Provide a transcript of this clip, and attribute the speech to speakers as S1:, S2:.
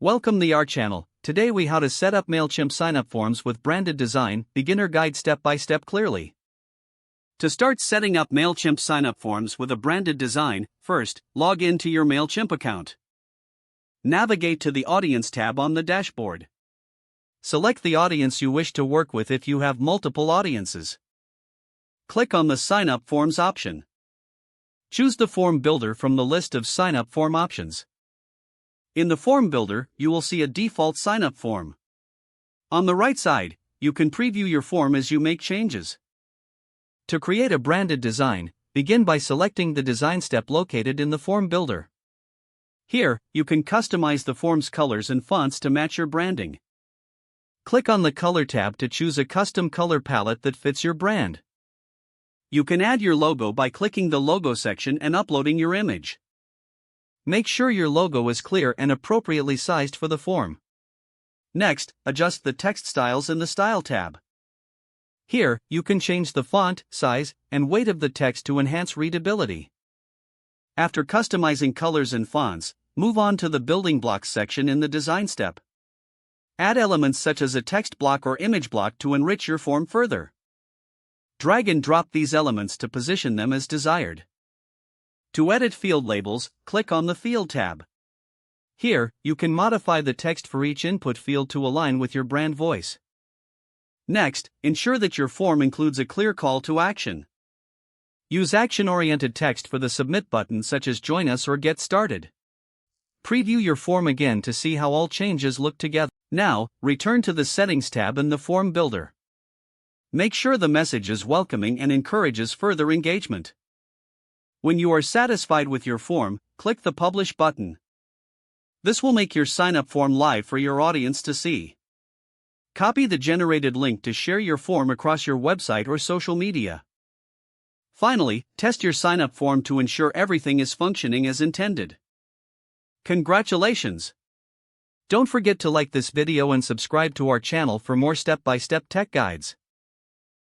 S1: Welcome to our channel. Today we how to set up Mailchimp sign-up forms with branded design, beginner guide step by step clearly. To start setting up Mailchimp sign-up forms with a branded design, first, log in to your Mailchimp account. Navigate to the Audience tab on the dashboard. Select the audience you wish to work with if you have multiple audiences. Click on the Sign-up Forms option. Choose the form builder from the list of sign-up form options. In the form builder, you will see a default sign-up form. On the right side, you can preview your form as you make changes. To create a branded design, begin by selecting the design step located in the form builder. Here, you can customize the form's colors and fonts to match your branding. Click on the Color tab to choose a custom color palette that fits your brand. You can add your logo by clicking the Logo section and uploading your image. Make sure your logo is clear and appropriately sized for the form. Next, adjust the text styles in the Style tab. Here, you can change the font, size, and weight of the text to enhance readability. After customizing colors and fonts, move on to the Building Blocks section in the Design step. Add elements such as a text block or image block to enrich your form further. Drag and drop these elements to position them as desired. To edit field labels, click on the Field tab. Here, you can modify the text for each input field to align with your brand voice. Next, ensure that your form includes a clear call to action. Use action-oriented text for the Submit button such as Join Us or Get Started. Preview your form again to see how all changes look together. Now, return to the Settings tab in the Form Builder. Make sure the message is welcoming and encourages further engagement. When you are satisfied with your form, click the Publish button. This will make your sign-up form live for your audience to see. Copy the generated link to share your form across your website or social media. Finally, test your sign-up form to ensure everything is functioning as intended. Congratulations! Don't forget to like this video and subscribe to our channel for more step-by-step tech guides.